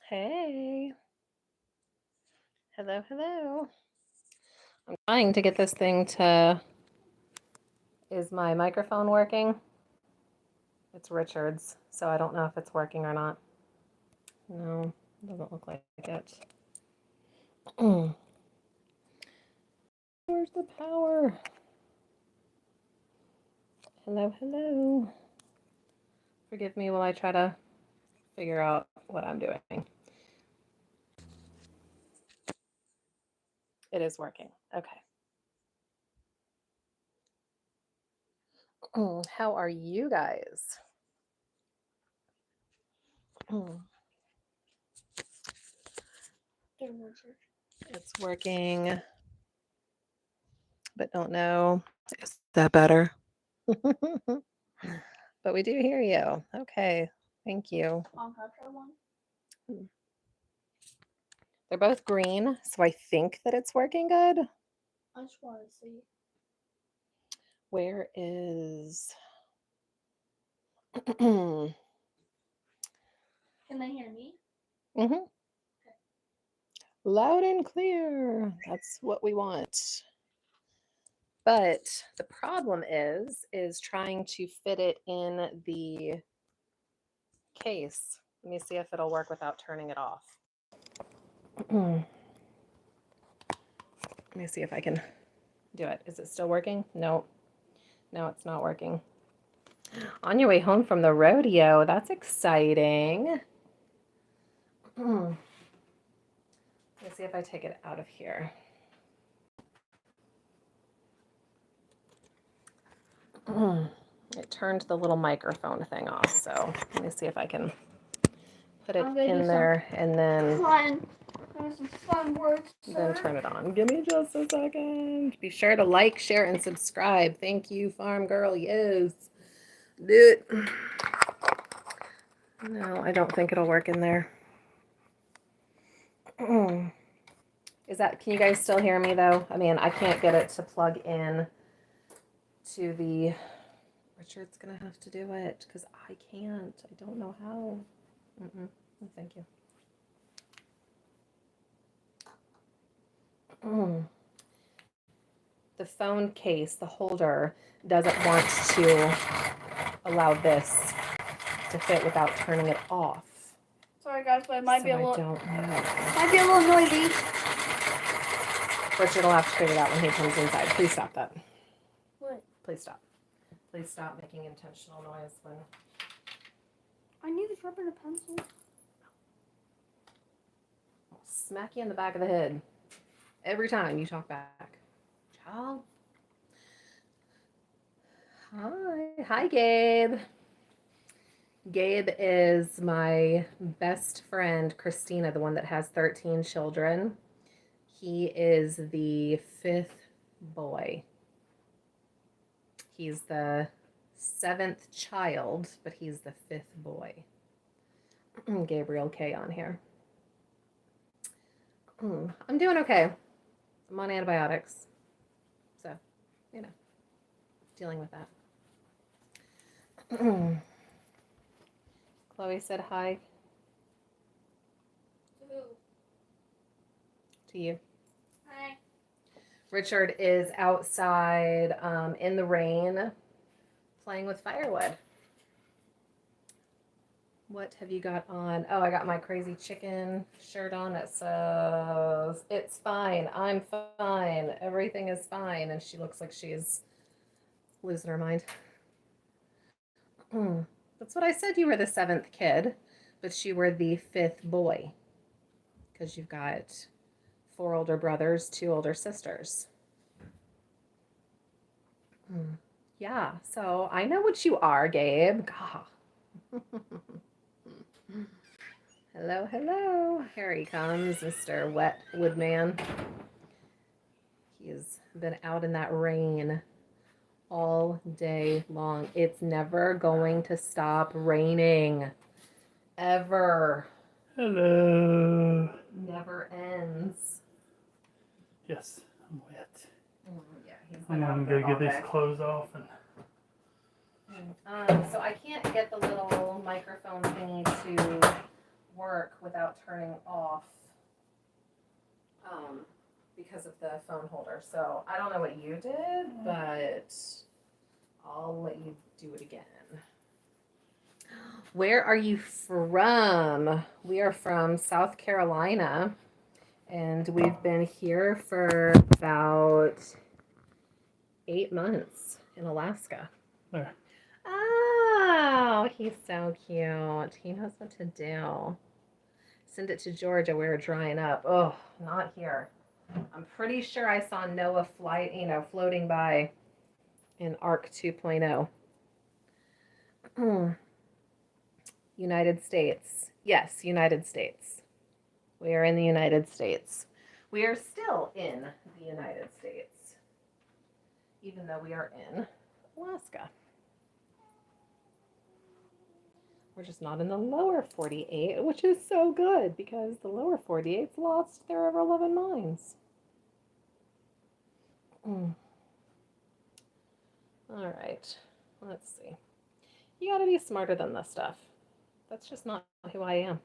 Hey. Hello, hello. I'm trying to get this thing to... Is my microphone working? It's Richard's, so I don't know if it's working or not. No, it doesn't look like it. Where's the power? Hello, hello. Forgive me while I try to figure out what I'm doing. It is working. Okay. How are you guys? It's working, but don't know. Is that better? But we do hear you. Okay. Thank you. They're both green, so I think that it's working good. I just want to see. Where is... Can they hear me? Mm-hmm. Okay. Loud and clear. That's what we want. But the problem is trying to fit it in the case. Let me see if it'll work without turning it off. Let me see if I can do it. Is it still working? No. No, it's not working. On your way home from the rodeo. That's exciting. Let me see if I take it out of here. It turned the little microphone thing off, so let me see if I can put it in there and then fun words, then turn it on. Give me just a second. Be sure to like, share, and subscribe. Thank you, Farm Girl. Yes. Do it. No, I don't think it'll work in there. Is that, can you guys still hear me though? I mean, I can't get it to plug in to the... Richard's gonna have to do it because I can't. I don't know how. No, thank you. The phone case, the holder, doesn't want to allow this to fit without turning it off. Sorry guys, but it might be a little... I don't know. Might be a little noisy. Richard will have to figure it out when he comes inside. Please stop that. What? Please stop. Please stop making intentional noise when... I need to sharpen a pencil. I'll smack you in the back of the head every time you talk back. Child. Hi. Hi, Gabe. Gabe is my best friend, Christina, the one that has 13 children. He is the 5th boy. He's the 7th child, but he's the 5th boy. Gabriel K on here. I'm doing okay. I'm on antibiotics. So, you know, dealing with that. Chloe said hi. To you. Hi. Richard is outside in the rain playing with firewood. What have you got on? Oh, I got my crazy chicken shirt on. It says, "It's fine. I'm fine. Everything is fine." And she looks like she's losing her mind. That's what I said. You were the 7th kid, but you were the 5th boy. Because you've got 4 older brothers, 2 older sisters. Yeah, so I know what you are, Gabe. God. Hello, hello. Here he comes, Mr. Wet Woodman. He's been out in that rain all day long. It's never going to stop raining. Ever. Hello. Never ends. Yes, I'm wet. Yeah, he's I'm been gonna out go there all get these day. clothes off and So I can't get the little microphone thingy to work without turning off because of the phone holder. So I don't know what you did, but I'll let you do it again. Where are you from? We are from South Carolina, and we've been here for about 8 months in Alaska. there. Oh, he's so cute. He knows what to do. Send it to Georgia. We're drying up. Oh, not here. I'm pretty sure I saw Noah floating by in Arc 2.0. United States. Yes, United States. We are in the United States. We are still in the United States, even though we are in Alaska. We're just not in the lower 48, which is so good because the lower 48's lost their ever-loving minds. All right, let's see. You gotta be smarter than this stuff. That's just not who I am.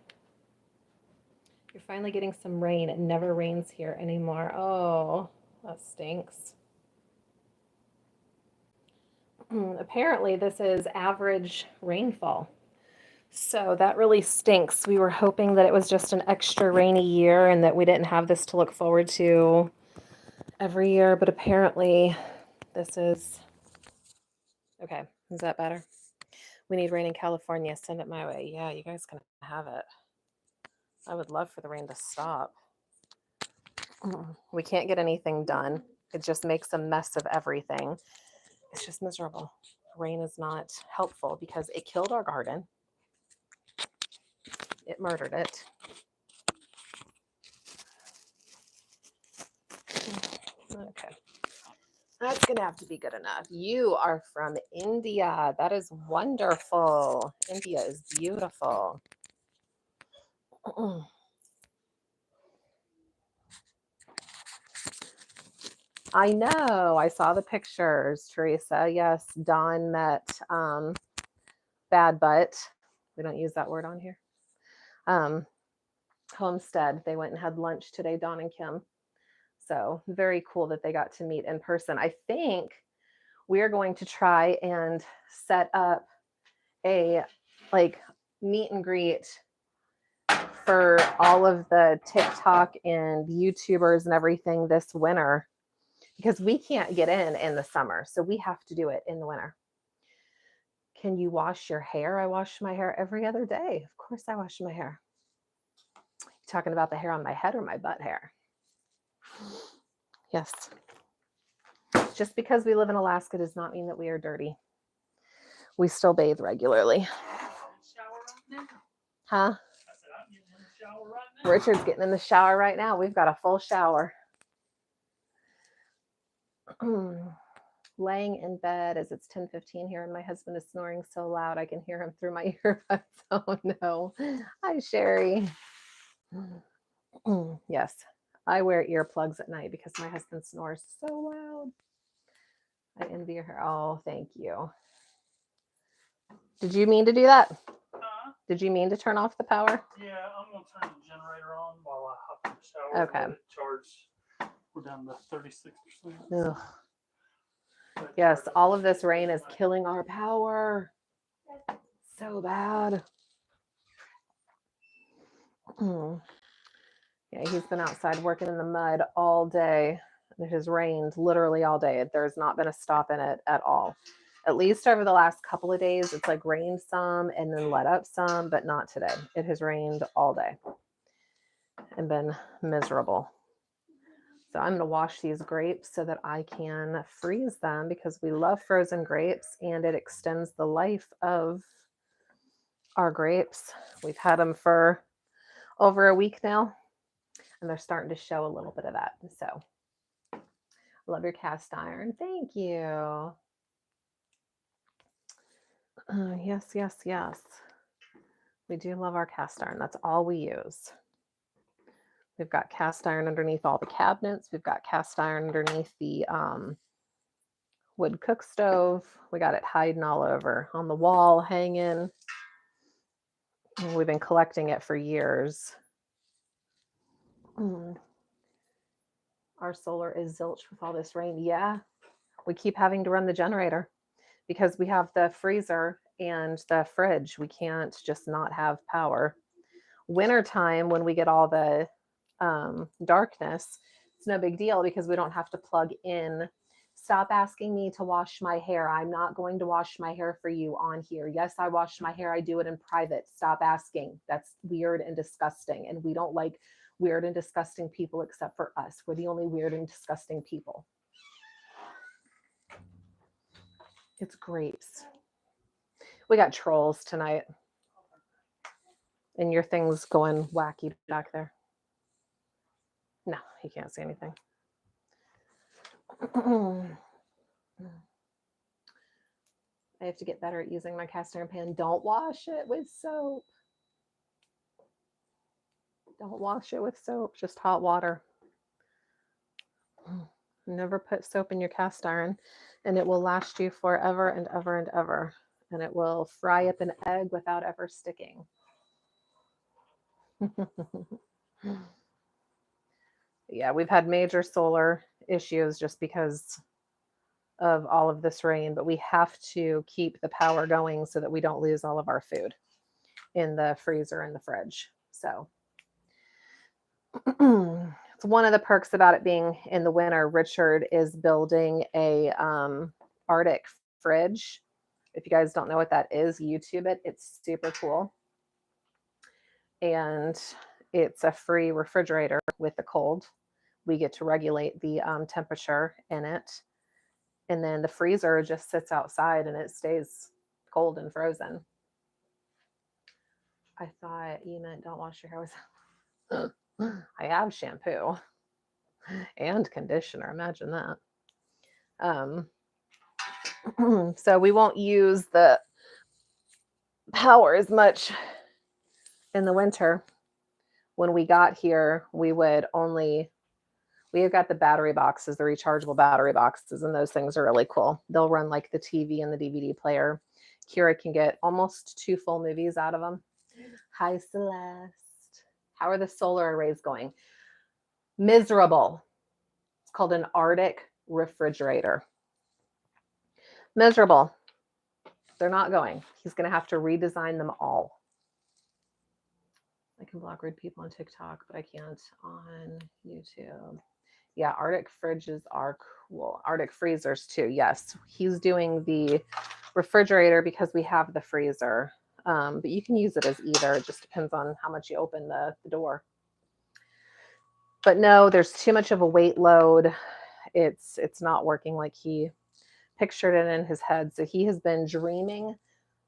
You're finally getting some rain. It never rains here anymore. Oh, that stinks. Apparently, this is average rainfall. So that really stinks. We were hoping that it was just an extra rainy year and that we didn't have this to look forward to every year, but apparently this is... Okay, is that better? We need rain in California. Send it my way. Yeah, you guys can have it. I would love for the rain to stop. We can't get anything done. It just makes a mess of everything. It's just miserable. Rain is not helpful because it killed our garden. It murdered it. Okay. That's going to have to be good enough. You are from India. That is wonderful. India is beautiful. I know. I saw the pictures, Teresa. Yes, Dawn met Bad Butt. We don't use that word on here. Homestead. They went and had lunch today, Dawn and Kim. So very cool that they got to meet in person. I think we're going to try and set up a meet and greet for all of the TikTok and YouTubers and everything this winter because we can't get in the summer. So we have to do it in the winter. Can you wash your hair? I wash my hair every other day. Of course I wash my hair. You talking about the hair on my head or my butt hair? Yes. Just because we live in Alaska does not mean that we are dirty. We still bathe regularly. Huh? Richard's getting in the shower right now. We've got a full shower. Laying in bed as it's 10:15 here and my husband is snoring so loud I can hear him through my earbuds. Oh no. Hi, Sherry. Yes, I wear earplugs at night because my husband snores so loud. I envy her. Oh, thank you. Did you mean to do that? Did you mean to turn off the power? Yeah, I'm gonna turn the generator on while I hop in the shower. Okay. Let it charge. We're down to 36%. Ugh. Yes, all of this rain is killing our power. So bad. Yeah, he's been outside working in the mud all day. It has rained literally all day. There's not been a stop in it at all. At least over the last couple of days, it's like rained some and then let up some, but not today. It has rained all day and been miserable. So I'm going to wash these grapes so that I can freeze them because we love frozen grapes and it extends the life of our grapes. We've had them for over a week now and they're starting to show a little bit of that. So love your cast iron. Thank you. Yes, yes, yes. We do love our cast iron. That's all we use. We've got cast iron underneath all the cabinets. We've got cast iron underneath the wood cook stove. We got it hiding all over on the wall, hanging. And we've been collecting it for years. Our solar is zilch with all this rain. Yeah, we keep having to run the generator because we have the freezer and the fridge. We can't just not have power. Wintertime, when we get all the darkness, it's no big deal because we don't have to plug in. Stop asking me to wash my hair. I'm not going to wash my hair for you on here. Yes, I wash my hair. I do it in private. Stop asking. That's weird and disgusting. And we don't like weird and disgusting people except for us. We're the only weird and disgusting people. It's grapes. We got trolls tonight. And your thing's going wacky back there. No, he can't see anything. I have to get better at using my cast iron pan. Don't wash it with soap. Don't wash it with soap, just hot water. Never put soap in your cast iron, and it will last you forever and ever and ever. And it will fry up an egg without ever sticking. Yeah, we've had major solar issues just because of all of this rain, but we have to keep the power going so that we don't lose all of our food in the freezer and the fridge. So it's one of the perks about it being in the winter. Richard is building a Arctic fridge. If you guys don't know what that is, YouTube it. It's super cool. And it's a free refrigerator with the cold. We get to regulate the temperature in it. And then the freezer just sits outside and it stays cold and frozen. I thought you meant don't wash your hair with I have shampoo and conditioner. Imagine that. So we won't use the power as much in the winter. When we got here, we have got the battery boxes, the rechargeable battery boxes, and those things are really cool. They'll run like the TV and the DVD player. Kira can get almost 2 full movies out of them. Hi, Celeste. How are the solar arrays going? Miserable. It's called an Arctic refrigerator. Miserable. They're not going. He's going to have to redesign them all. I can block rude people on TikTok, but I can't on YouTube. Yeah, Arctic fridges are cool. Arctic freezers too. Yes, he's doing the refrigerator because we have the freezer. But you can use it as either. It just depends on how much you open the door. But no, there's too much of a weight load. It's not working like he pictured it in his head. So he has been dreaming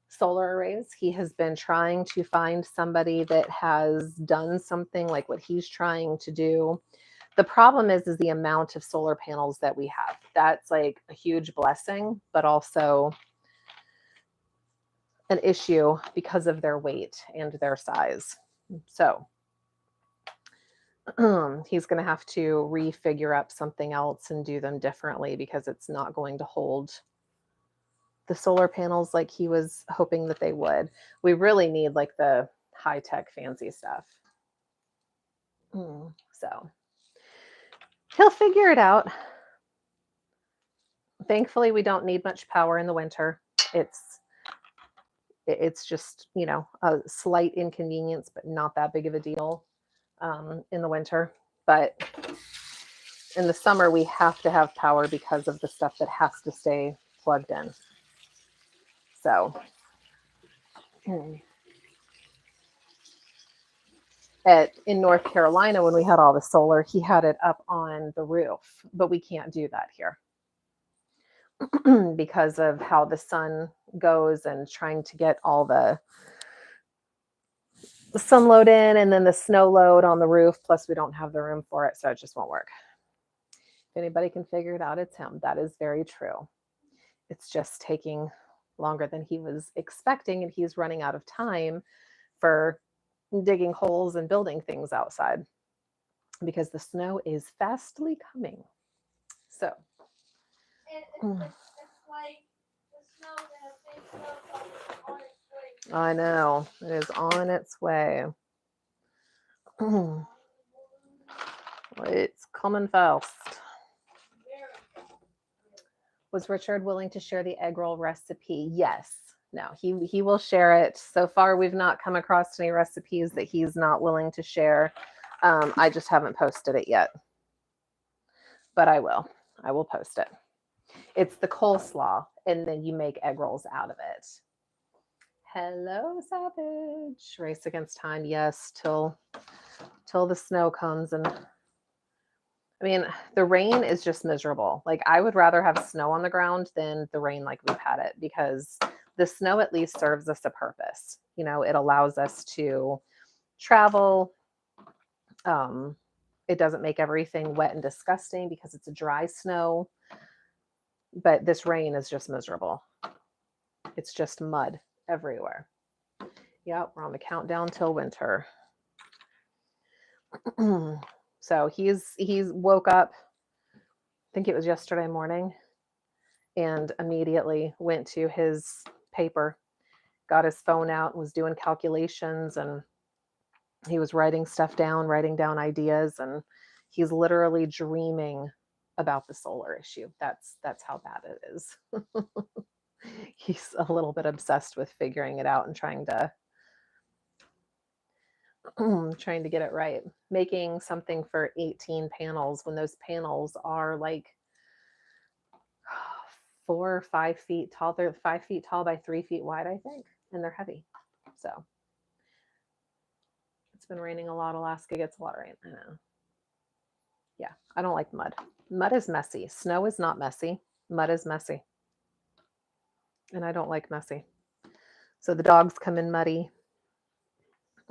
solar arrays. He has been trying to find somebody that has done something like what he's trying to do. The problem is the amount of solar panels that we have. That's like a huge blessing, but also an issue because of their weight and their size. So he's going to have to refigure up something else and do them differently because it's not going to hold the solar panels like he was hoping that they would. We really need like the high-tech fancy stuff. So he'll figure it out. Thankfully, we don't need much power in the winter. It's just, you know, a slight inconvenience, but not that big of a deal in the winter. But in the summer, we have to have power because of the stuff that has to stay plugged in. So in North Carolina, when we had all the solar, he had it up on the roof, but we can't do that here because of how the sun goes and trying to get all the sun load in and then the snow load on the roof. Plus, we don't have the room for it, so it just won't work. If anybody can figure it out, it's him. That is very true. It's just taking longer than he was expecting, and he's running out of time for digging holes and building things outside because the snow is fastly coming. So It's like the snow that big snow on its way. I know it is on its way. It's coming fast. Was Richard willing to share the egg roll recipe? Yes. No, he will share it. So far, we've not come across any recipes that he's not willing to share. I just haven't posted it yet. But I will. I will post it. It's the coleslaw, and then you make egg rolls out of it. Hello, Savage. Race against time. Yes, till the snow comes. And I mean, the rain is just miserable. Like, I would rather have snow on the ground than the rain like we've had it, because the snow at least serves us a purpose. You know, it allows us to travel. It doesn't make everything wet and disgusting because it's a dry snow. But this rain is just miserable. It's just mud everywhere. Yep, we're on the countdown till winter. So he's woke up, I think it was yesterday morning, and immediately went to his paper, got his phone out, and was doing calculations, and he was writing stuff down, writing down ideas, and he's literally dreaming about the solar issue. That's how bad it is. He's a little bit obsessed with figuring it out and trying to get it right. Making something for 18 panels when those panels are like 4 or 5 feet tall. They're 5 feet tall by 3 feet wide, I think, and they're heavy. So it's been raining a lot. Alaska gets a lot of rain. I know. Yeah, I don't like mud. Mud is messy. Snow is not messy. Mud is messy. And I don't like messy. So the dogs come in muddy.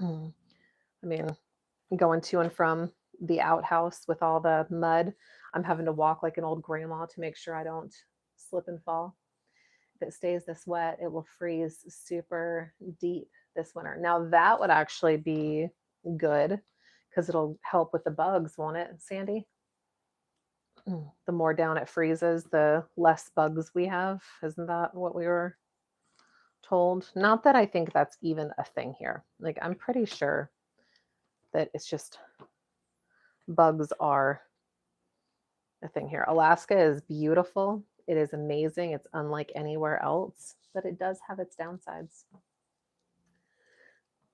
I mean, going to and from the outhouse with all the mud, I'm having to walk like an old grandma to make sure I don't slip and fall. If it stays this wet, it will freeze super deep this winter. Now that would actually be good because it'll help with the bugs, won't it, Sandy? The more down it freezes, the less bugs we have. Isn't that what we were told? Not that I think that's even a thing here. Like, I'm pretty sure that it's just bugs are a thing here. Alaska is beautiful. It is amazing. It's unlike anywhere else, but it does have its downsides.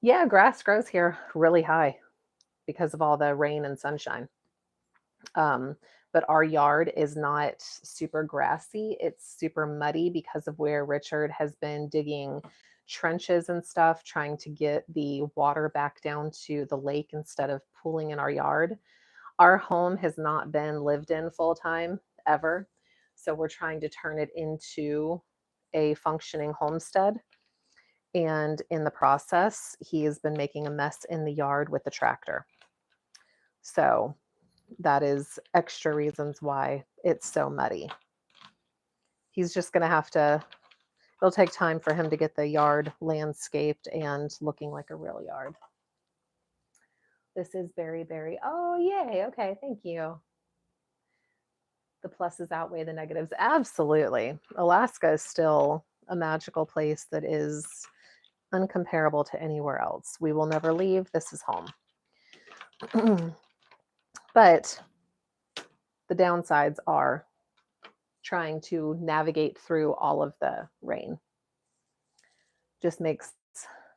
Yeah, grass grows here really high because of all the rain and sunshine. But our yard is not super grassy. It's super muddy because of where Richard has been digging trenches and stuff, trying to get the water back down to the lake instead of pooling in our yard. Our home has not been lived in full time ever. So we're trying to turn it into a functioning homestead. And in the process, he has been making a mess in the yard with the tractor. So that is extra reasons why it's so muddy. He's just going to have to, it'll take time for him to get the yard landscaped and looking like a real yard. This is Berry Berry. Oh, yay. Okay, thank you. The pluses outweigh the negatives. Absolutely. Alaska is still a magical place that is uncomparable to anywhere else. We will never leave. This is home. But the downsides are trying to navigate through all of the rain. Just makes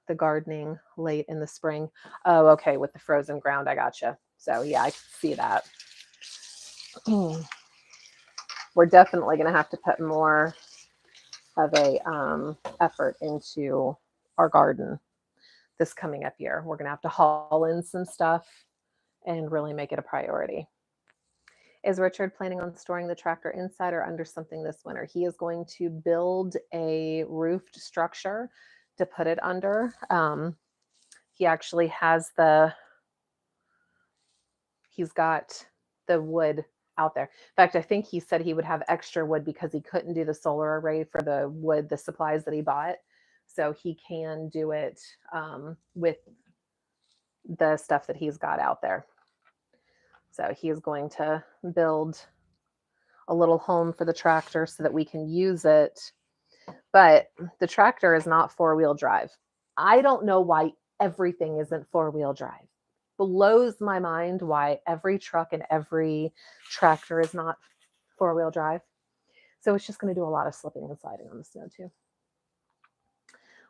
the gardening late in the spring. Oh, okay, with the frozen ground, I gotcha. So yeah, I can see that. We're definitely going to have to put more of a effort into our garden this coming up year. We're going to have to haul in some stuff and really make it a priority. Is Richard planning on storing the tractor inside or under something this winter? He is going to build a roofed structure to put it under. He actually has he's got the wood out there. In fact, I think he said he would have extra wood because he couldn't do the solar array for the wood, the supplies that he bought. So he can do it with the stuff that he's got out there. So he is going to build a little home for the tractor so that we can use it. But the tractor is not 4-wheel drive. I don't know why everything isn't 4-wheel drive. Blows my mind why every truck and every tractor is not 4-wheel drive. So it's just going to do a lot of slipping and sliding on the snow too.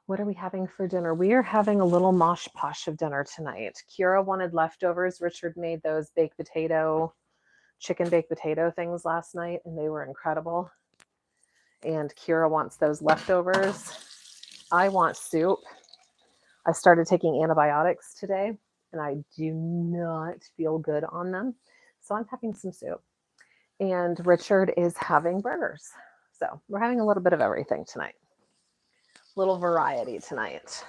What are we having for dinner? We are having a little mosh posh of dinner tonight. Kira wanted leftovers. Richard made those chicken baked potato things last night, and they were incredible. And Kira wants those leftovers. I want soup. I started taking antibiotics today, and I do not feel good on them. So I'm having some soup. And Richard is having burgers. So we're having a little bit of everything tonight. Little variety tonight.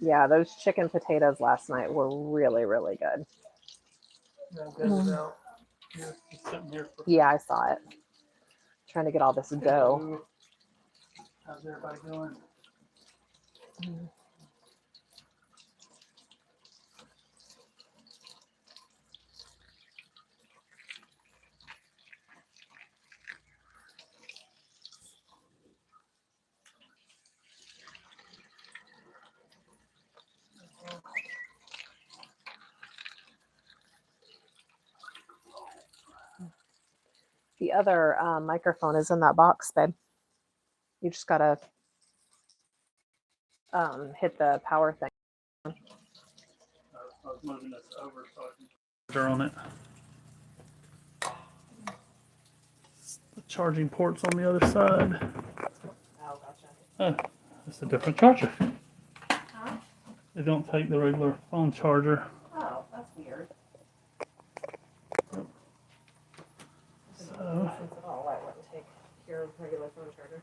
Yeah, those chicken potatoes last night were really, really good. Yeah, I saw it. Trying to get all this dough. How's everybody doing? The other microphone is in that box, babe. You just gotta hit the power thing. I was moving this over so I can put her on it. The charging port's on the other side. Oh, gotcha. Oh, it's a different charger. Huh? They don't take the regular phone charger. Oh, that's weird. So, Why it wouldn't take your regular phone charger?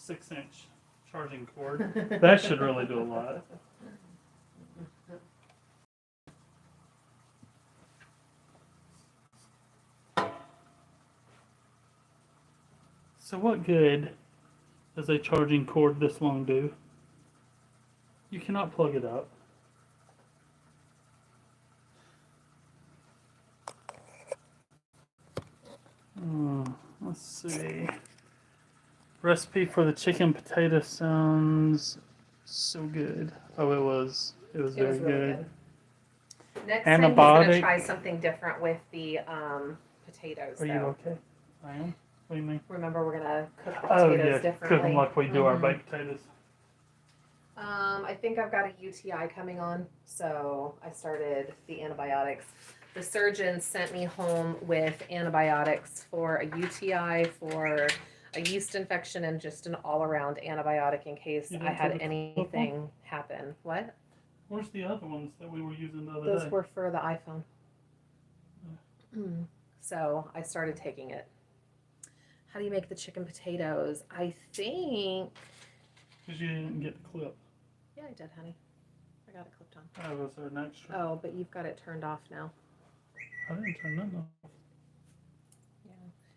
6-inch charging cord. That should really do a lot. So what good does a charging cord this long do? You cannot plug it up. Let's see. Recipe for the chicken potato sounds so good. Oh, it was very really good. Next time he's Antibiotic. gonna try something different with the potatoes. Are you though. okay? I am. What do you mean? Remember, we're gonna cook the Oh potatoes yeah, differently. cook them like we do our baked potatoes. I think I've got a UTI coming on, so I started the antibiotics. The surgeon sent me home with antibiotics for a UTI, for a yeast infection, and just an all-around antibiotic in case You I didn't had take the anything happen. What? Where's the other ones that we were using the other Those day? were for the iPhone. So I started taking it. How do you make the chicken potatoes? I think. Because you didn't get the clip. Yeah, I did, honey. I got it clipped on. Oh, was there an extra? Oh, but you've got it turned off now. I didn't turn that off. Yeah,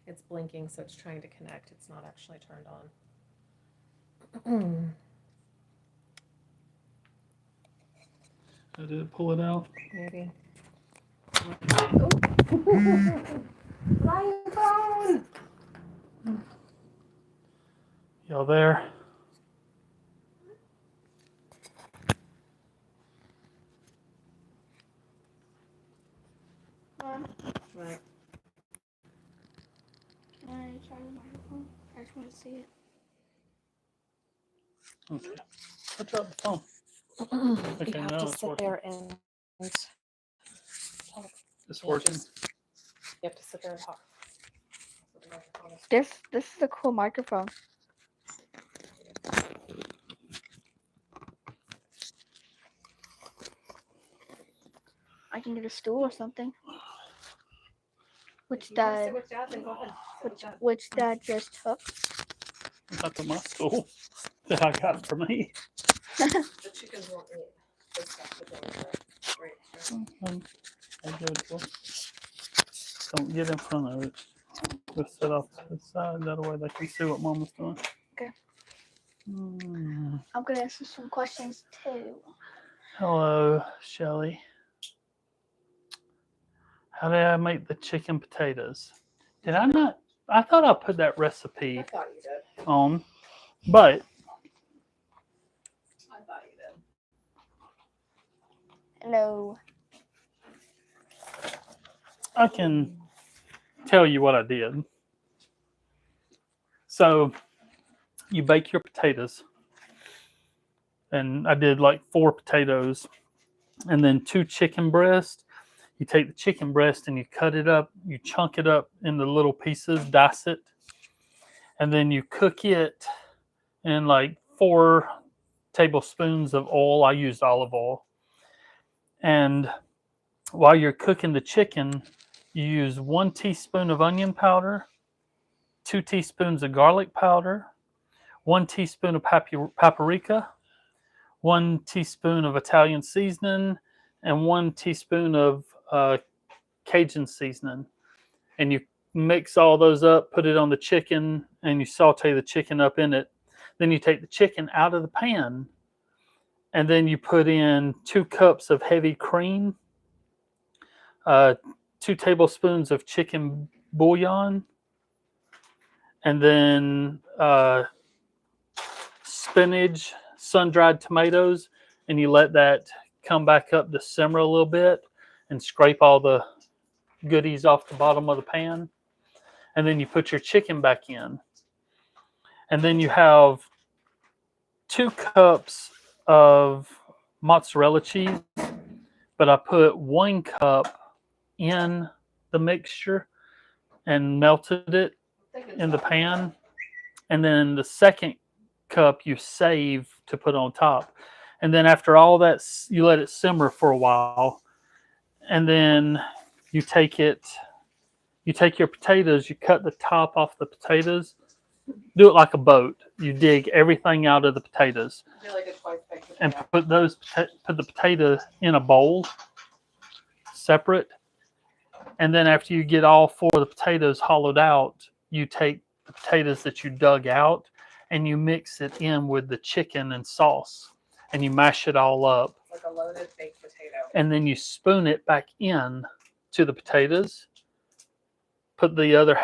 it's blinking, so it's trying to connect. It's not actually turned on. I did pull it out. Maybe. Oh. My phone! Y'all there? Mom, Right. can I try the microphone? I just want to see it. Okay. I dropped the phone. You have now to it's sit working. there and It's Yeah, working. you have to sit there and talk. So the microphone This is a cool microphone. I can get a stool or something. Which If you wanna dad sit with Dad, then go ahead. Sit with Dad. which dad just took. I put my stool that I got for me. The chickens won't eat this stuff to go with it. Right, sure. I give it to her. Don't get in front of it. Just sit off to the side. That way they can see what Mama's doing. Okay. Mm. I'm gonna ask you some questions too. Hello, Shelly. How did I make the chicken potatoes? Did I not? I thought I put that recipe I thought you did. on, but I thought you did. Hello. I can tell you what I did. So you bake your potatoes, and I did like 4 potatoes, and then 2 chicken breasts. You take the chicken breast and you cut it up, you chunk it up into little pieces, dice it, and then you cook it in like 4 tablespoons of oil. I used olive oil. And while you're cooking the chicken, you use 1 teaspoon of onion powder, 2 teaspoons of garlic powder, 1 teaspoon of paprika, 1 teaspoon of Italian seasoning, and 1 teaspoon of Cajun seasoning. And you mix all those up, put it on the chicken, and you saute the chicken up in it. Then you take the chicken out of the pan, and then you put in 2 cups of heavy cream, 2 tablespoons of chicken bouillon, and then spinach, sun-dried tomatoes, and you let that come back up to simmer a little bit and scrape all the goodies off the bottom of the pan. And then you put your chicken back in. And then you have 2 cups of mozzarella cheese, but I put 1 cup in the mixture and melted it in the pan. And then the second cup you save to put on top. And then after all that, you let it simmer for a while. And then you take your potatoes, you cut the top off the potatoes, do it like a boat. You dig everything out of the potatoes Really good twice baked and potato. put the potato in a bowl separate. And then after you get all 4 of the potatoes hollowed out, you take the potatoes that you dug out and you mix it in with the chicken and sauce, and you mash it all up. Like a loaded baked potato. And then you spoon it back in to the potatoes. Put the other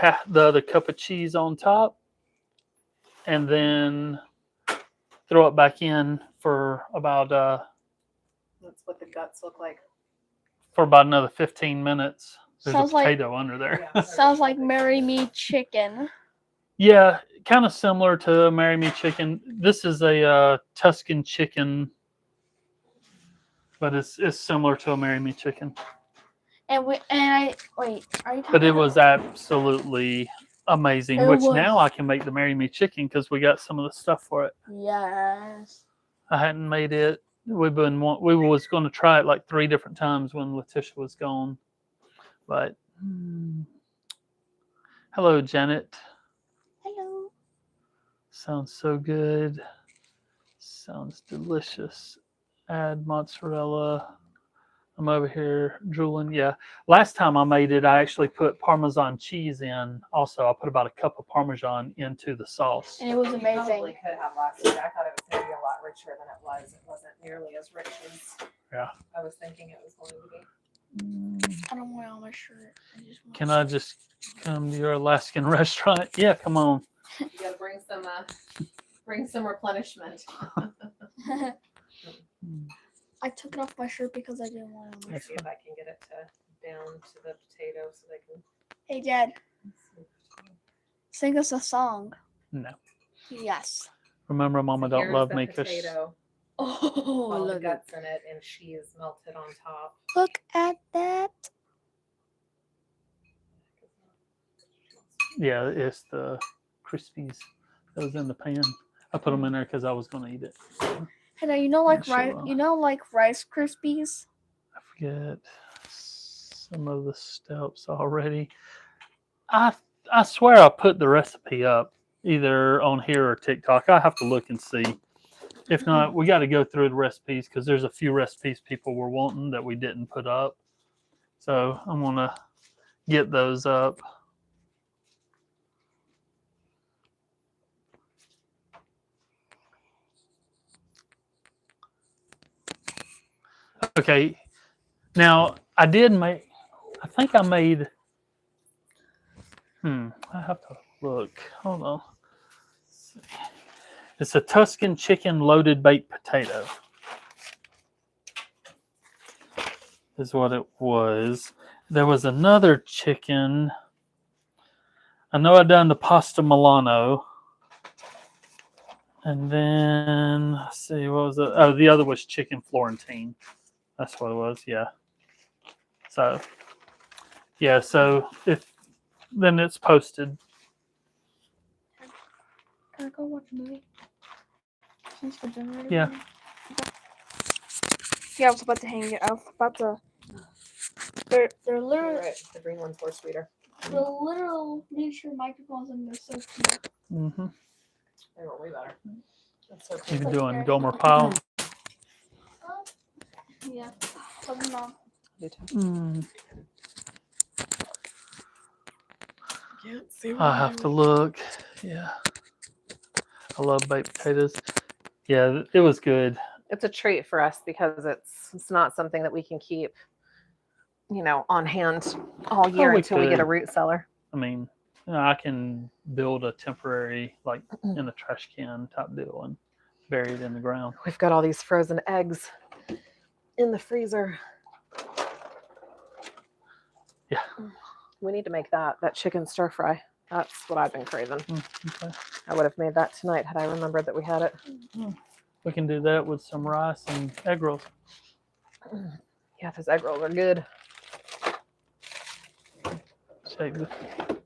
cup of cheese on top, and then throw it back in for about That's what the guts look like. another 15 minutes. There's Sounds a potato under there. Yeah. Sounds like Marry Me Chicken. Yeah, kind of similar to Marry Me Chicken. This is a Tuscan chicken, but it's similar to a Marry Me Chicken. Are you talking But it about- was absolutely amazing. It Which was. now I can make the Marry Me Chicken because we got some of the stuff for it. Yes. I hadn't made it. We was going to try it like 3 different times when Letitia was gone. But hello, Janet. Hello. Sounds so good. Sounds delicious. Add mozzarella. I'm over here drooling. Yeah. Last time I made it, I actually put Parmesan cheese in. Also, I put about a cup of Parmesan into the sauce. And it was You amazing. probably could have last week. I thought it was going to be a lot richer than it was. It wasn't nearly as rich as I was thinking it was going to be. I don't want it on my shirt. Can I just come to your Alaskan restaurant? Yeah, come on. You got to bring some replenishment. I took it off my shirt because I didn't want it on my Let's shirt. see if I can get it down to the potato so they can. Hey, Dad, sing us a song. No. Yes. Remember, Mama don't Here's love the me because potato, Oh, all the look at guts in it, and cheese melted on top. Look at that. Yeah, it's the Crispies that was in the pan. I put them in there because I was going to eat it. Hey, now, you know, like Sure. rice. You know, like Rice Krispies. I forget some of the steps already. I swear I put the recipe up either on here or TikTok. I have to look and see. If not, we got to go through the recipes because there's a few recipes people were wanting that we didn't put up. So I'm gonna get those up. Okay. Now I did make. I think I made. I have to look. Hold on. It's a Tuscan chicken loaded baked potato. Is what it was. There was another chicken. I know I done the pasta Milano. And then let's see, what was it? Oh, the other was chicken Florentine. That's what it was, yeah. So yeah, so if then it's posted. Can I go watch a movie? Since the generator. Yeah. Yeah, I was about to hang it. I was about to. They're literally The green one's more sweeter. the literal miniature microphones and they're so cute. Mm-hmm. They were way better. That's so You cool. can doing Gomer Pyle. Yeah. Something wrong. You too. Mm. Can't see I have to look. Yeah. I love baked potatoes. Yeah, it was good. It's a treat for us because it's not something that we can keep, on hand all year we until we get a could. root cellar. I mean, I can build a temporary, like in a trash can type deal and bury it in the ground. We've got all these frozen eggs in the freezer. Yeah. We need to make that chicken stir fry. That's what I've been craving. Okay. I would have made that tonight had I remembered that we had it. We can do that with some rice and egg rolls. Yeah, those egg rolls are good.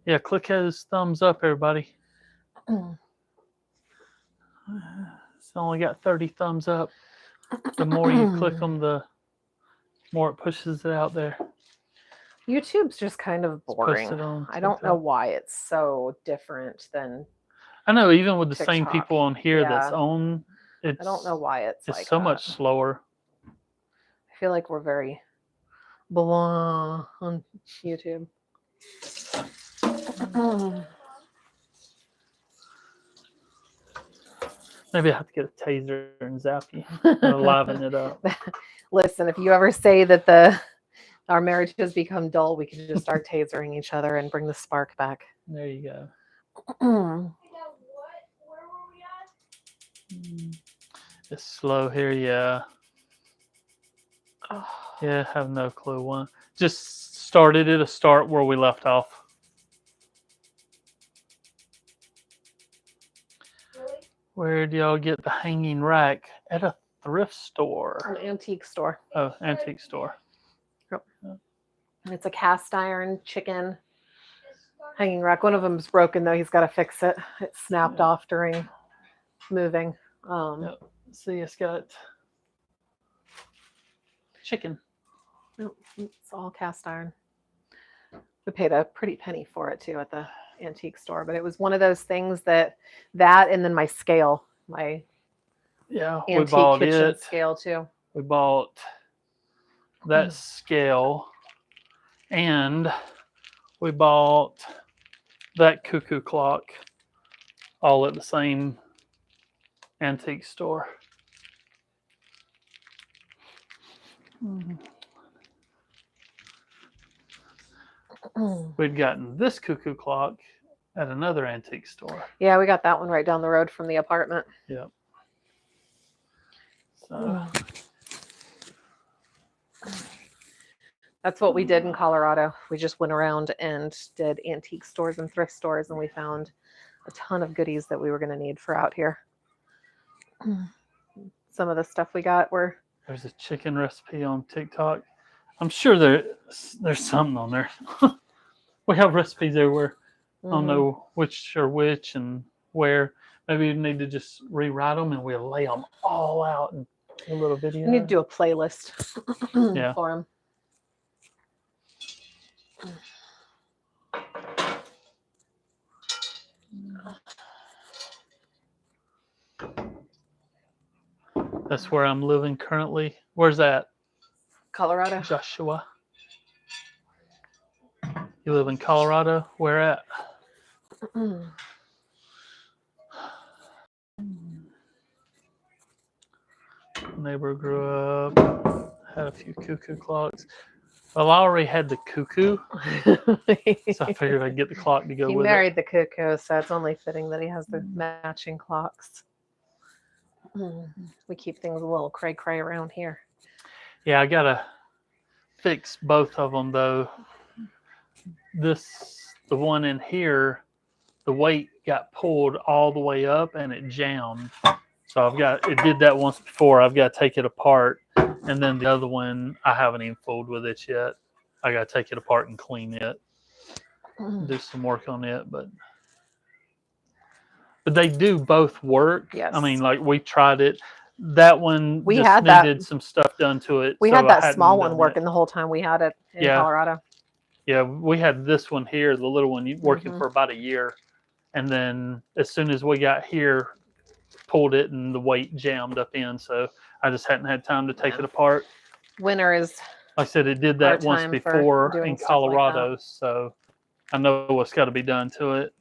Yeah, click his thumbs up, everybody. It's only got 30 thumbs up. The more you click them, the more it pushes it out there. YouTube's just kind of boring. Posted on I don't know TikTok. why it's so different than. I know, even with the same TikTok. people on here that's Yeah. on, I don't know why it's it's like so that. much slower. I feel like we're very blah on YouTube. Maybe I have to get a taser and zap you and liven it up. Listen, if you ever say that our marriage has become dull, we can just start tasering each other and bring the spark back. There you go. Where were we at? It's slow here, yeah. Oh, Yeah, I have no clue why. Just started at a start where we left off. Really? Where do y'all get the hanging rack? At a thrift store. an antique store. Oh, antique store. It's a cast iron chicken hanging rack. One of them's broken though. He's got to fix it. It snapped off during moving. Yep. See, it's got chicken. Nope, it's all cast iron. We paid a pretty penny for it too at the antique store, but it was one of those things that and then my scale, my Yeah, we antique bought kitchen it. scale too. We bought that scale, and we bought that cuckoo clock, all at the same antique store. We'd gotten this cuckoo clock at another antique store. Yeah, we got that one right down the road from the apartment. Yep. So That's what we did in Colorado. We just went around and did antique stores and thrift stores, and we found a ton of goodies that we were going to need for out here. Some of the stuff we got were there's a chicken recipe on TikTok. I'm sure there's something on there. We have recipes everywhere. I don't know which or which and where. Maybe you need to just rewrite them and we'll lay them all out in a little video. You need to do a playlist Yeah. for him. That's where I'm living currently. Where's that? Colorado. Joshua. You live in Colorado? Where at? Neighbor grew up, had a few cuckoo clocks. Well, I already had the cuckoo, so I figured I'd get the clock to go He with married the cuckoo, so it's only fitting that he has the matching clocks. We keep things a little cray-cray around here. it. Yeah, I gotta fix both of them though. The one in here, the weight got pulled all the way up and it jammed. So it did that once before. I've got to take it apart. And then the other one, I haven't even fooled with it yet. I got to take it apart and clean it, do some work on it. But they do both work. Yes. I mean, like we tried it. That one We just had that- needed some stuff done to it. We so had I that hadn't small one done working it. the whole time we had it in Yeah. Colorado. Yeah, we had this one here, the little one, working for about a year. And then as soon as we got here, pulled it and the weight jammed up in. So I just hadn't had time to take it apart. Winter is Like I said, it did that Our once time for before doing in stuff like Colorado. So I know what's got to be done to it.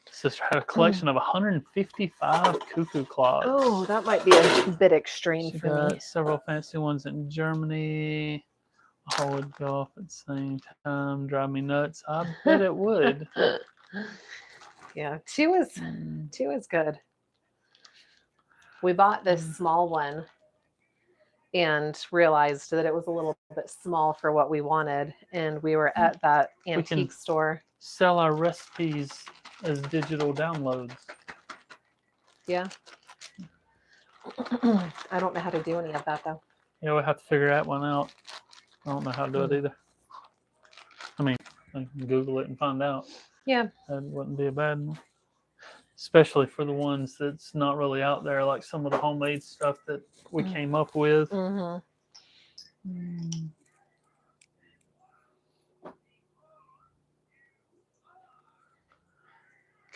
Sister had a collection of 155 cuckoo clocks. Oh, that might be a bit extreme She for got me. several fancy ones in Germany. I would go off at the same time, drive me nuts. I bet it would. Yeah, two is good. We bought this small one and realized that it was a little bit small for what we wanted. And we were at that antique store. Sell our recipes as digital downloads. Yeah. I don't know how to do any of that though. Yeah, we'll have to figure that one out. I don't know how to do it either. I mean, I can Google it and find out. Yeah. That wouldn't be a bad one. Especially for the ones that's not really out there, like some of the homemade stuff that we came up with. Mm-hmm.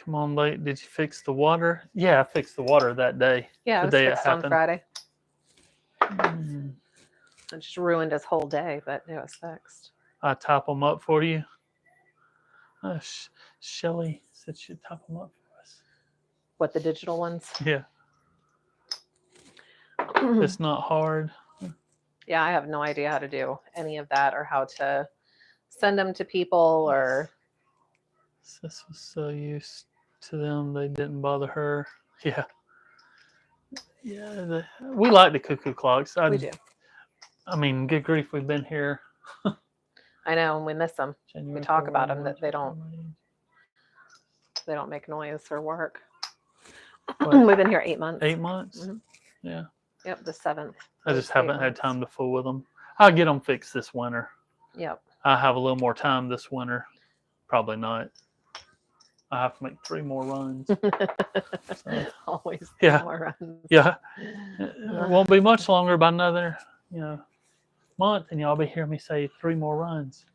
Come on, late. Did you fix the water? Yeah, I fixed the water that day. Yeah, the it was day fixed it on happened. Friday. Mm. It just ruined his whole day, but it was fixed. I top them up for you. Shelly said she'd top them up for us. What, the digital ones? Yeah. It's not hard. Yeah, I have no idea how to do any of that or how to send them to people or. Sis was so used to them, they didn't bother her. Yeah. Yeah, we like the cuckoo clocks. We do. I mean, good grief, we've been here. I know, and we miss them. January, We talk about February, them that they March, don't make noise or work. What? We've been here 8 months. 8 months? Mhm. Yeah. Yep, the 7th. I just is 8 haven't had months. time to fool with them. I'll get them fixed this winter. Yep. I have a little more time this winter. Probably not. I have to make 3 more runs. So, Always yeah. more runs. yeah. It won't be much longer, by another, month, and y'all be hearing me say 3 more runs.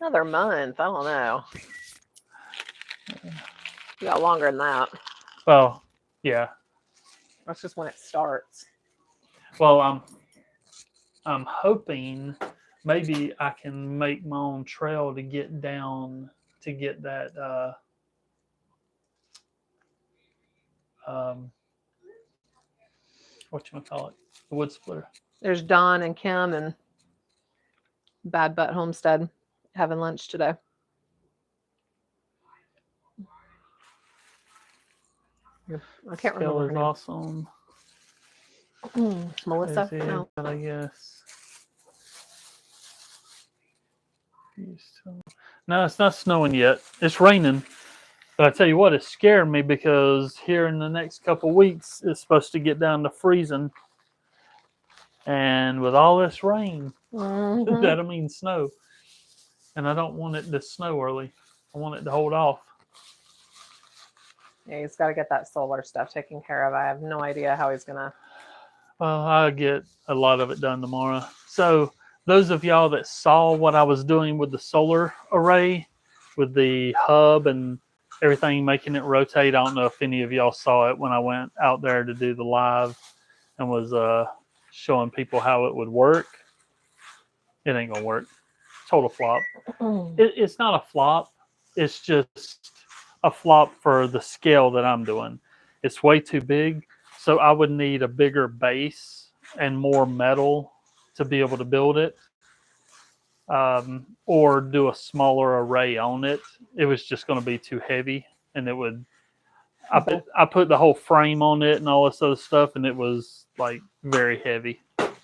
Another month. I don't know. You got longer than that. Well, yeah. That's just when it starts. Well, I'm hoping maybe I can make my own trail to get down to get that whatchamacallit, the wood splitter. There's Don and Kim and Bad Butt Homestead having lunch today. I can't remember her Skeller's name. awesome. Melissa? Crazy, No. but I guess. No, it's not snowing yet. It's raining. But I tell you what, it's scaring me because here in the next couple weeks, it's supposed to get down to freezing. And with all this rain, Mhm. that'll mean snow. And I don't want it to snow early. I want it to hold off. Yeah, he's got to get that solar stuff taken care of. I have no idea how he's gonna. Well, I'll get a lot of it done tomorrow. So those of y'all that saw what I was doing with the solar array, with the hub and everything, making it rotate, I don't know if any of y'all saw it when I went out there to do the live and was showing people how it would work. It ain't gonna work. Total flop. It's not a flop. It's just a flop for the scale that I'm doing. It's way too big. So I would need a bigger base and more metal to be able to build it. Or do a smaller array on it. It was just going to be too heavy, and it would. I put the whole frame on it and all this other stuff, and it was like very heavy.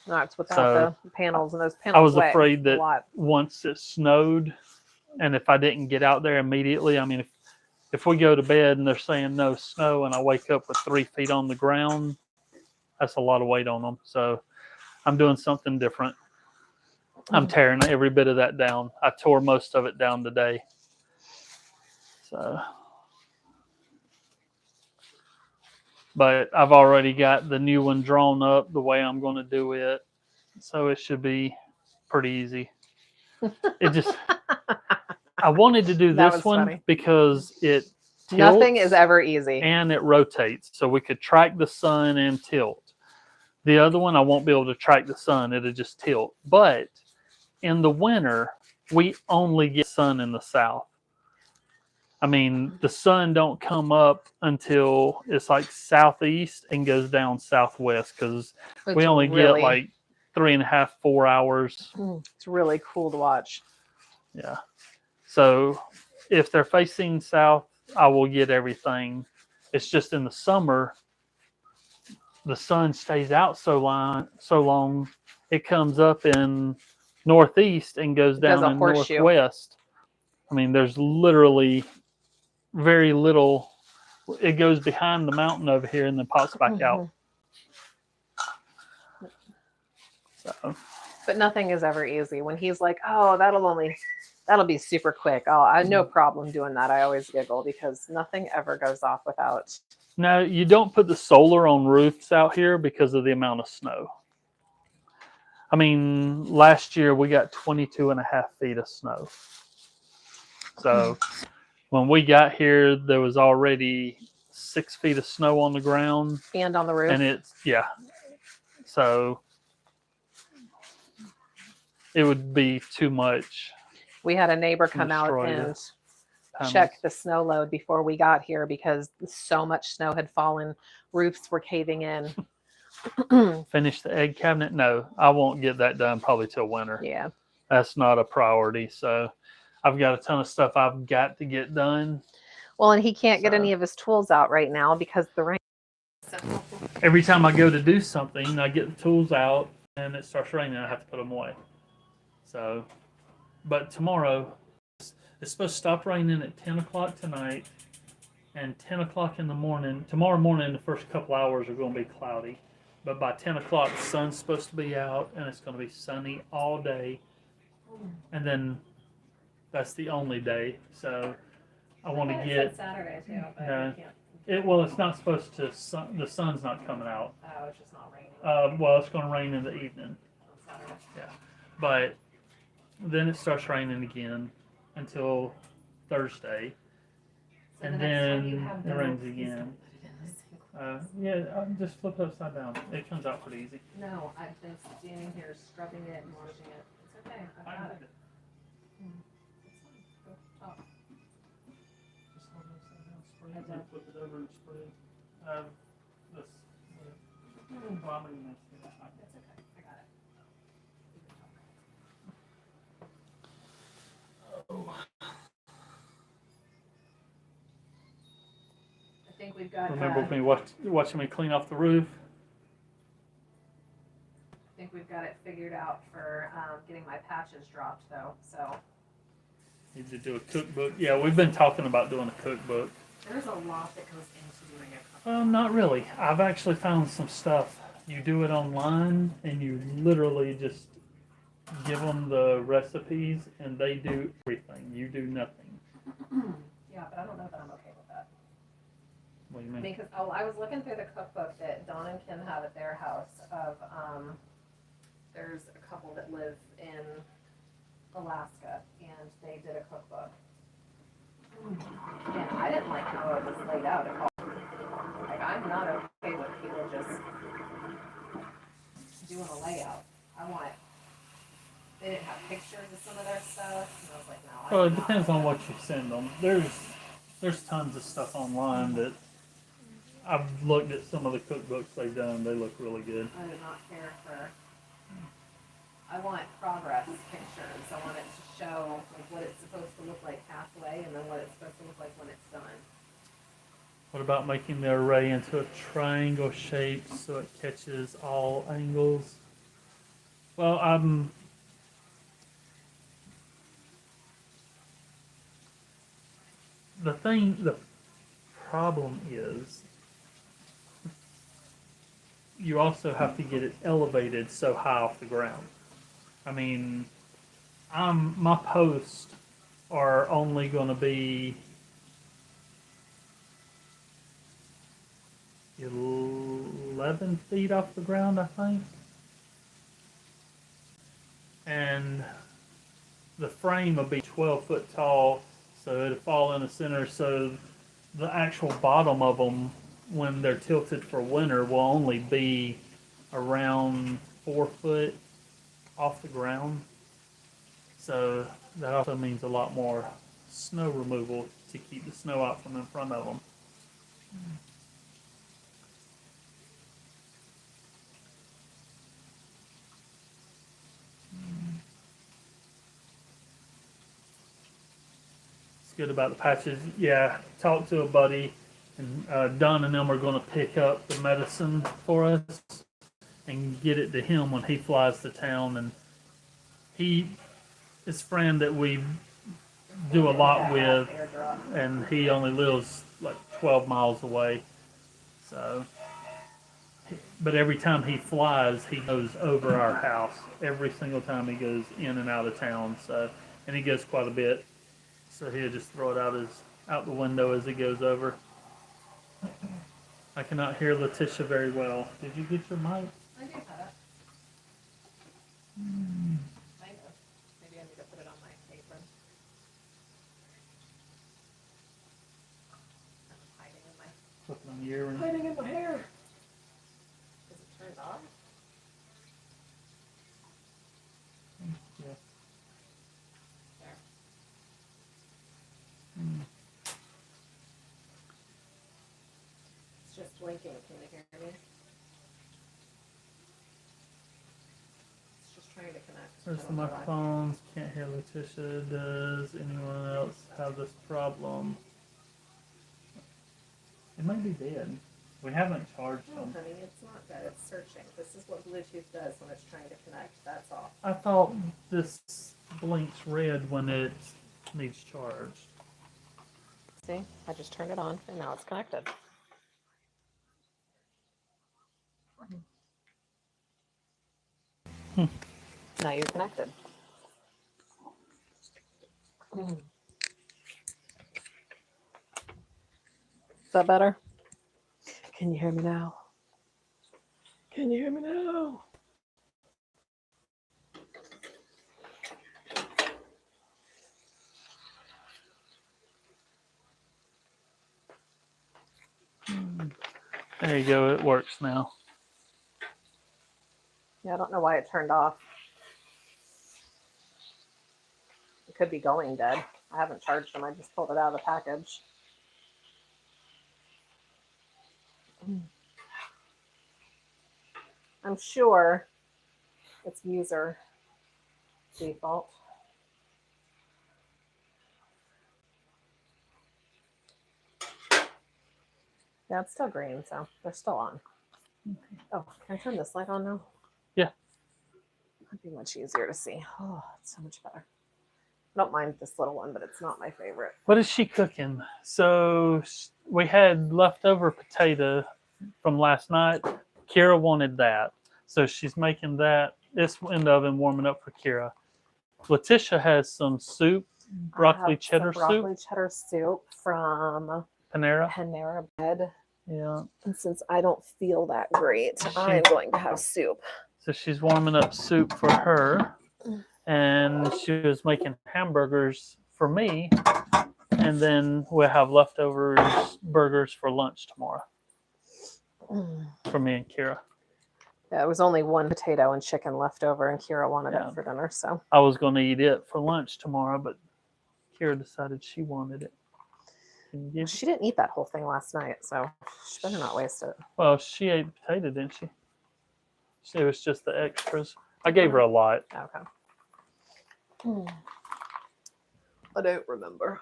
That's without So, the panels, and those panels. I was weigh afraid a that lot. once it snowed, and if I didn't get out there immediately, I mean, if we go to bed and they're saying no snow, and I wake up with 3 feet on the ground, that's a lot of weight on them. So I'm doing something different. I'm tearing every bit of that down. I tore most of it down today. So, but I've already got the new one drawn up the way I'm going to do it. So it should be pretty easy. It just, I wanted to do That this was one funny. because it tilts Nothing is ever easy. and it rotates. So we could track the sun and tilt. The other one, I won't be able to track the sun. It'll just tilt. But in the winter, we only get sun in the south. I mean, the sun don't come up until it's like southeast and goes down southwest because we only get like 3.5, 4 hours. It's really cool to watch. Yeah. So if they're facing south, I will get everything. It's just in the summer, the sun stays out so long, it comes up in northeast and goes down in northwest. I mean, there's literally very little. It goes behind the mountain over here and then pops back out. So, but nothing is ever easy. When he's like, "Oh, that'll be super quick," oh, I no problem doing that. I always giggle because nothing ever goes off without. now you don't put the solar on roofs out here because of the amount of snow. I mean, last year we got 22.5 feet of snow. So when we got here, there was already 6 feet of snow on the ground. And on the roof. And it's, yeah. So it would be too much. We had a neighbor come out and check the snow load before we got here because so much snow had fallen. Roofs were caving in. Finish the egg cabinet? No, I won't get that done probably till winter. Yeah. That's not a priority. So I've got a ton of stuff I've got to get done. Well, and he can't get any of his tools out right now because the rain. Every time I go to do something, I get the tools out and it starts raining. I have to put them away. So, but tomorrow, it's supposed to stop raining at 10 o'clock tonight and 10 o'clock in the morning. Tomorrow morning, the first couple hours are going to be cloudy. But by 10 o'clock, the sun's supposed to be out and it's going to be sunny all day. And then that's the only day. So I want to get Saturday too, but I can't. Well, it's not supposed to. The sun's not coming out. Oh, it's just not raining. Well, it's going to rain in the evening. On Saturday. Yeah, but then it starts raining again until Thursday, So and the next time you then have it donuts, rains he's again. gonna put it in the sink. Yeah, just flip it upside down. It comes out pretty easy. No, I've been standing here scrubbing it and washing it. It's okay. I've I got did it. it. It's fine. Go top. Just hold it upside down, spray I it, then did. flip it over and spray. This. Well, I'm gonna mix it. It's okay. I got it. Oh. I think we've got. Remember me watching me clean off the roof? I think we've got it figured out for getting my patches dropped, though. So Need to do a cookbook. Yeah, we've been talking about doing a cookbook. there's a lot that goes into doing it. Not really. I've actually found some stuff. You do it online, and you literally just give them the recipes, and they do everything. You do nothing. Yeah, but I don't know that I'm okay with that. What do you I mean? mean, because I was looking through the cookbook that Dawn and Kim have at their house of, there's a couple that live in Alaska, and they did a cookbook. And I didn't like how it was laid out at all. Like, I'm not okay with people just doing a layout. I want, they didn't have pictures of some of their stuff, and I was like, no, I Well, do it not depends like on what that. you send them. There's tons of stuff online that I've looked at some of the cookbooks they've done. They look really good. I do not care for, I want progress pictures. I want it to show like what it's supposed to look like halfway and then what it's supposed to look like when it's done. What about making the array into a triangle shape so it catches all angles? Well, the problem is you also have to get it elevated so high off the ground. I mean, my posts are only going to be 11 feet off the ground, I think. And the frame will be 12 foot tall, so it'll fall in the center. So the actual bottom of them, when they're tilted for winter, will only be around 4 foot off the ground. So that also means a lot more snow removal to keep the snow out from in front of them. It's good about the patches. Yeah, talk to a buddy, and Don and them are going to pick up the medicine for us and get it to him when he flies to town. And his friend that we do a lot with, and he only lives like 12 miles away. So, but every time he flies, he goes over our house. Every single time he goes in and out of town. So, and he goes quite a bit. So he'll just throw it out the window as he goes over. I cannot hear Letitia very well. Did you get your mic? I do have it. Kind of. Maybe I need to put it on my apron. I'm hiding in my. Put it on your earring. Hiding in my hair. Is it turned off? Yeah. There. It's just blinking. Can you hear me? It's just trying to connect. There's I the don't know why. microphones. Can't hear Letitia. Does anyone else have this problem? It might be dead. We haven't charged No, them. honey, it's not dead. It's searching. This is what Bluetooth does when it's trying to connect. That's all. I thought this blinks red when it needs charged. See? I just turned it on and now it's connected. Now you're connected. Is that better? Can you hear me now? Can you hear me now? There you go. It works now. Yeah, I don't know why it turned off. It could be going dead. I haven't charged them. I just pulled it out of the package. I'm sure it's user default. Yeah, it's still green, so they're still on. Oh, can I turn this light on now? Yeah. That'd be much easier to see. Oh, it's so much better. I don't mind this little one, but it's not my favorite. What is she cooking? So we had leftover potato from last night. Kira wanted that. So she's making that. It's in the oven warming up for Kira. Letitia has some soup broccoli have cheddar some soup. broccoli cheddar soup from Panera. Panera Bread. Yeah. And since I don't feel that great, I'm going to have soup. So she's warming up soup for her, and she was making hamburgers for me, and then we'll have leftovers burgers for lunch tomorrow for me and Kira. Yeah, it was only one potato and chicken left over, and Kira wanted Yeah. it for dinner. So I was going to eat it for lunch tomorrow, but Kira decided she wanted it. she didn't eat that whole thing last night, so she better not waste it. Well, she ate the potato, didn't she? It was just the extras. I gave her a lot. Okay. I don't remember.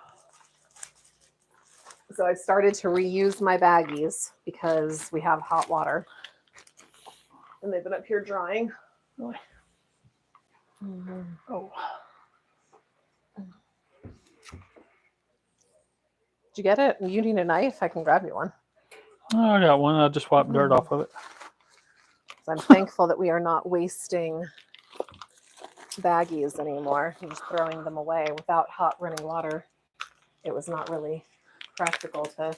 So I started to reuse my baggies because we have hot water. And they've been up here drying. Really? Oh. Did you get it? You need a knife? I can grab you one. Oh, I got one. I just wiped dirt off of it. So I'm thankful that we are not wasting baggies anymore. I'm just throwing them away without hot running water. It was not really practical to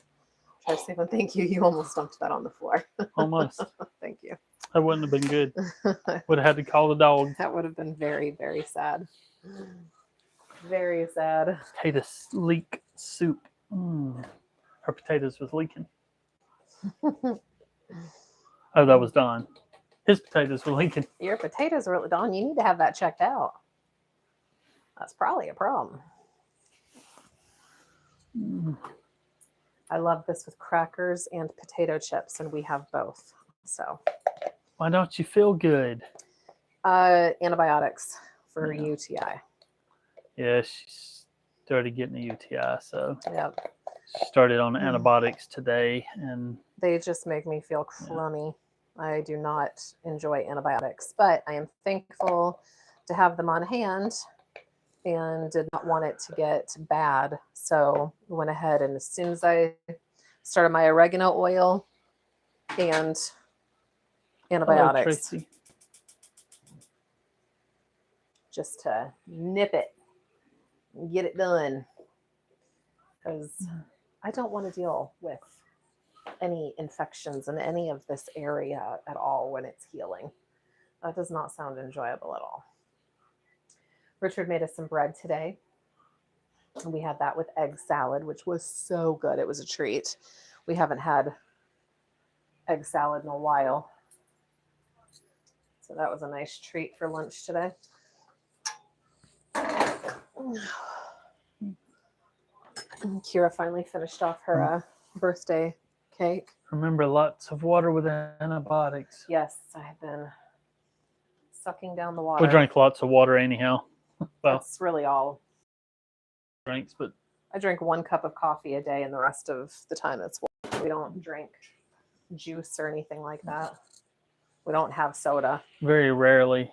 try to save them. Thank you. You almost dumped that on the floor. Almost. Thank you. That wouldn't have been good. Would have had to call the dog. That would have been very, very sad. Very sad. Potato leek soup. Her potatoes was leaking. Oh, that was Don. His potatoes were leaking. Your potatoes are really Dawn. You need to have that checked out. That's probably a problem. I love this with crackers and potato chips, and we have both. So, Why don't you feel good? antibiotics for UTI. Yeah, she started getting a UTI, so Yeah, she started on antibiotics today, and they just make me feel crummy. I do not enjoy antibiotics, but I am thankful to have them on hand and did not want it to get bad. So I went ahead, and as soon as I started my oregano oil and antibiotics, Tracy. just to nip it and get it done, because I don't want to deal with any infections in any of this area at all when it's healing. That does not sound enjoyable at all. Richard made us some bread today, and we had that with egg salad, which was so good. It was a treat. We haven't had egg salad in a while, so that was a nice treat for lunch today. Kira finally finished off her birthday cake. Remember, lots of water with antibiotics. Yes, I have been sucking down the water. We drank lots of water anyhow. Well, That's really all. drinks, but I drink 1 cup of coffee a day, and the rest of the time it's water. We don't drink juice or anything like that. We don't have soda. very rarely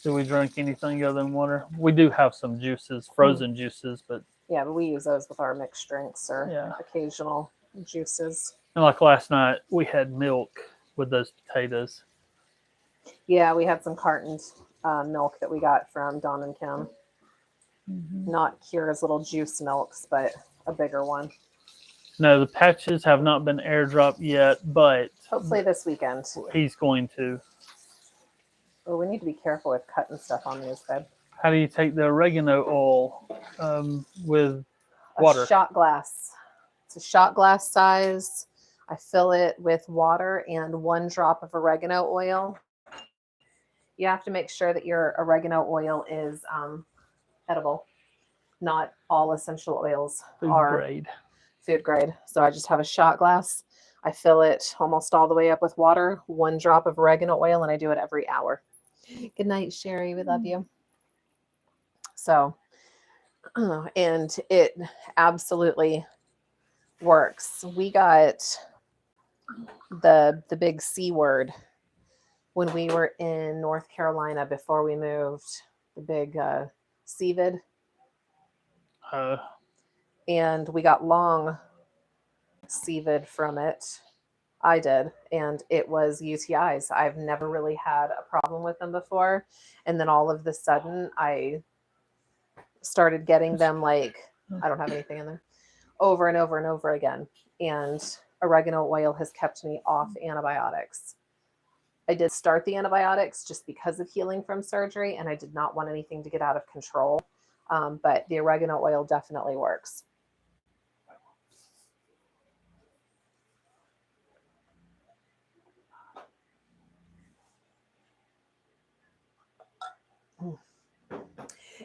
do we drink anything other than water. We do have some juices, frozen juices, but Yeah, but we use those with our mixed drinks or Yeah. occasional juices. and like last night, we had milk with those potatoes. Yeah, we had some cartoned milk that we got from Don and Kim. Not Kira's little juice milks, but a bigger one. No, the patches have not been airdropped yet, but Hopefully this weekend. he's going to. Oh, we need to be careful with cutting stuff on these, babe. How do you take the oregano oil with water? A shot glass. It's a shot glass size. I fill it with water and 1 drop of oregano oil. You have to make sure that your oregano oil is edible. Not all essential oils Food are grade. food grade. So I just have a shot glass. I fill it almost all the way up with water, 1 drop of oregano oil, and I do it every hour. Good night, Sherry. We love you. So, and it absolutely works. We got the big C word when we were in North Carolina before we moved, the big CVID, and we got long CVID from it. I did, and it was UTIs. I've never really had a problem with them before, and then all of the sudden I started getting them like, I don't have anything in there, over and over and over again. And oregano oil has kept me off antibiotics. I did start the antibiotics just because of healing from surgery, and I did not want anything to get out of control. But the oregano oil definitely works.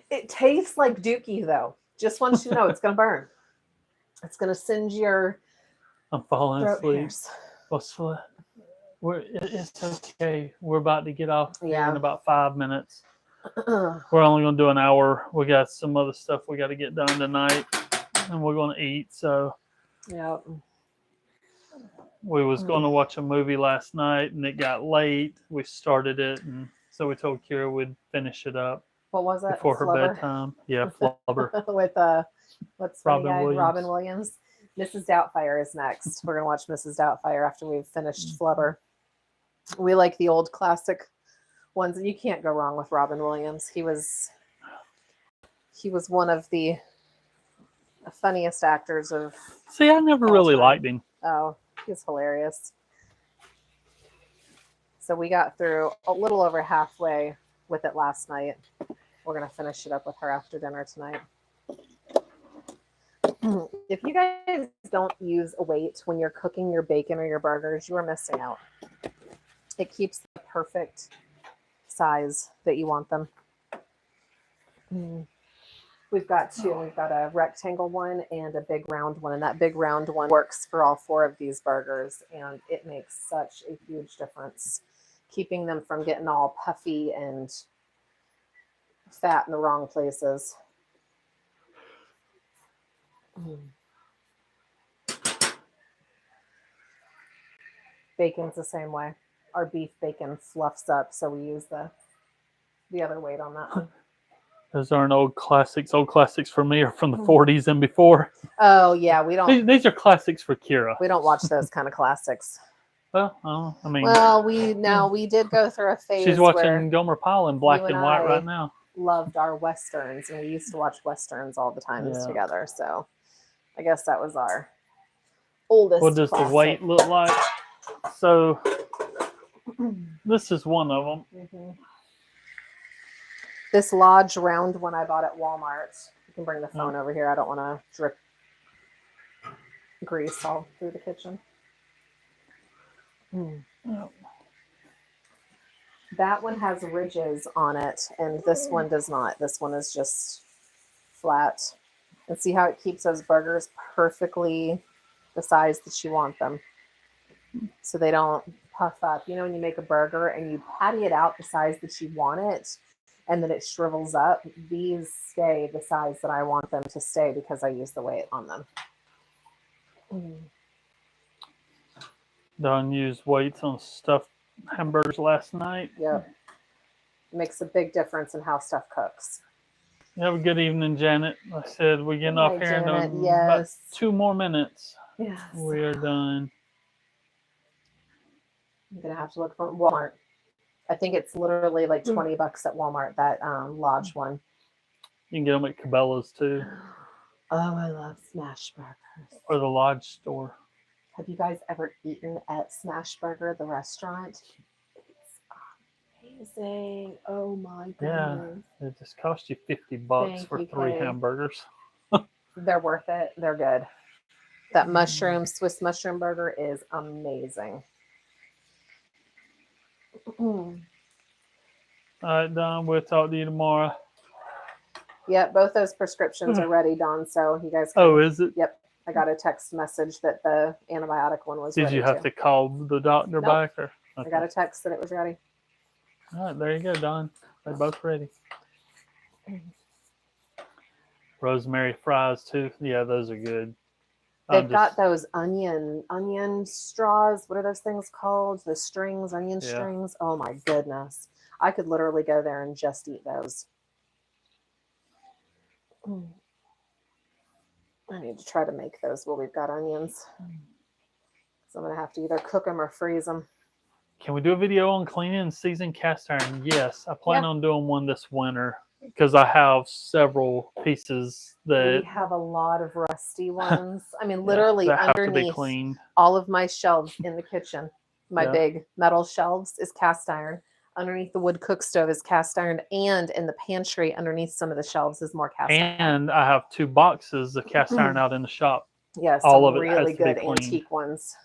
It tastes like Dookie, though. Just want you to know it's going to burn. It's going to singe your I'm falling throat asleep. hairs. It's okay. We're about to get off here Yeah. in about 5 minutes. We're only going to do an hour. We got some other stuff we got to get done tonight, and we're going to eat. So Yeah. we was going to watch a movie last night, and it got late. We started it, and so we told Kira we'd finish it up What was it? before her Flubber? bedtime. Yeah, Flubber. With what's funny guy? Williams. Robin Williams. Mrs. Doubtfire is next. We're gonna watch Mrs. Doubtfire after we've finished Flubber. We like the old classic ones, and you can't go wrong with Robin Williams. He was one of the funniest actors of. See, I never all really time. liked him. Oh, he's hilarious. So we got through a little over halfway with it last night. We're gonna finish it up with her after dinner tonight. If you guys don't use a weight when you're cooking your bacon or your burgers, you are missing out. It keeps the perfect size that you want them. We've got two. We've got a rectangle one and a big round one, and that big round one works for all 4 of these burgers, and it makes such a huge difference, keeping them from getting all puffy and fat in the wrong places. Bacon's the same way. Our beef bacon fluffs up, so we use the other weight on that one. Those aren't old classics. Old classics for me are from the 40s and before. Oh yeah, we don't These are classics for Kira. we don't watch those kind of classics. Well, I mean, Well, we did go through a phase she's where watching Gomer Pyle in black you and and white I right now. loved our westerns, and we used to watch westerns all the time Yeah. together. So I guess that was our oldest. What does classic. the weight look like? So this is one of them. Mhm. This Lodge round one I bought at Walmart. You can bring the phone over here. I don't want to drip grease all through the kitchen. That one has ridges on it, and this one does not. This one is just flat. And see how it keeps those burgers perfectly the size that you want them, so they don't puff up. You know, when you make a burger and you patty it out the size that you want it, and then it shrivels up, these stay the size that I want them to stay because I use the weight on them. Don used weights on stuffed hamburgers last night. Yep. Makes a big difference in how stuff cooks. Have a good evening, Janet. I said we're getting Good off night, here Janet. in about Yes. 2 more minutes. Yes. We are done. I'm gonna have to look for Walmart. I think it's literally like $20 at Walmart, that Lodge one. You can get them at Cabela's too, Oh, I love smash burgers. or the Lodge store. Have you guys ever eaten at Smash Burger, the restaurant? It's amazing. Oh my Yeah. goodness. It just cost you $50 Thank for you, 3 Kay. hamburgers. They're worth it. They're good. That mushroom, Swiss mushroom burger is amazing. All right, Don. We'll talk to you tomorrow. Yeah, both those prescriptions are ready, Dawn. So you guys can, Oh, is it? Yep. I got a text message that the antibiotic one was Did ready. you have too. to call the doctor Nope. back? Or? I Okay. got a text that it was ready. All right, there you go, Don. They're both ready. Rosemary fries too. Yeah, those are good. They've got those onion straws. What are those things called? The strings, onion Yeah. strings. Oh my goodness. I could literally go there and just eat those. I need to try to make those while we've got onions. So I'm going to have to either cook them or freeze them. Can we do a video on cleaning and seasoning cast iron? Yes, I plan on doing one this winter. because I have several pieces We that, have a lot of rusty ones. I mean, yeah, literally that have to be underneath cleaned. all of my shelves in the kitchen, my Yeah. big metal shelves is cast iron. Underneath the wood cook stove is cast iron, and in the pantry underneath some of the shelves is more cast iron. And I have 2 boxes of cast iron out in the shop. Yeah, all some of it has really to be good cleaned. antique ones.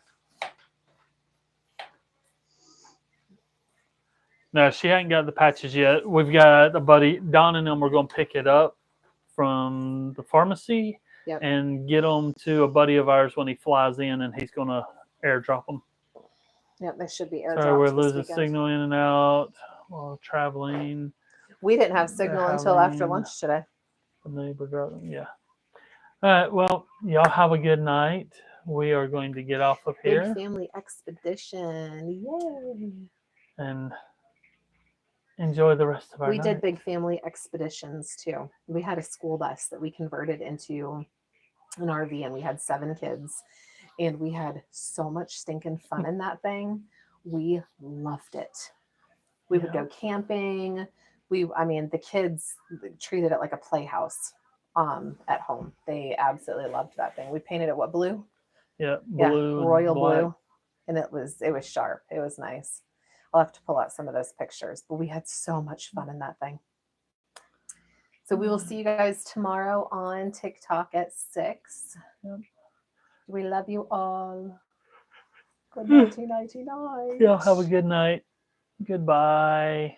No, she hadn't got the patches yet. We've got a buddy, Don and them, we're going to pick it up from the pharmacy Yep. and get them to a buddy of ours when he flies in, and he's going to airdrop them. Yep, they should be Sorry, airdropped we're this losing weekend. signal in and out while traveling. We didn't have signal until after having- lunch today. The neighbor driving, yeah. All right, well, y'all have a good night. We are going to get off of Big here family expedition. Yay. and enjoy the rest of our We night. did big family expeditions too. We had a school bus that we converted into an RV, and we had 7 kids, and we had so much stinking fun in that thing. We loved it. We would Yeah. go camping. I mean, the kids treated it like a playhouse at home. They absolutely loved that thing. We painted it blue? Yeah, blue, and royal black. blue, and it was sharp. It was nice. I'll have to pull out some of those pictures, but we had so much fun in that thing. So we will see you guys tomorrow on TikTok at 6. Yep. We love you all. Good nighty nighty night. Y'all have a good night. Goodbye.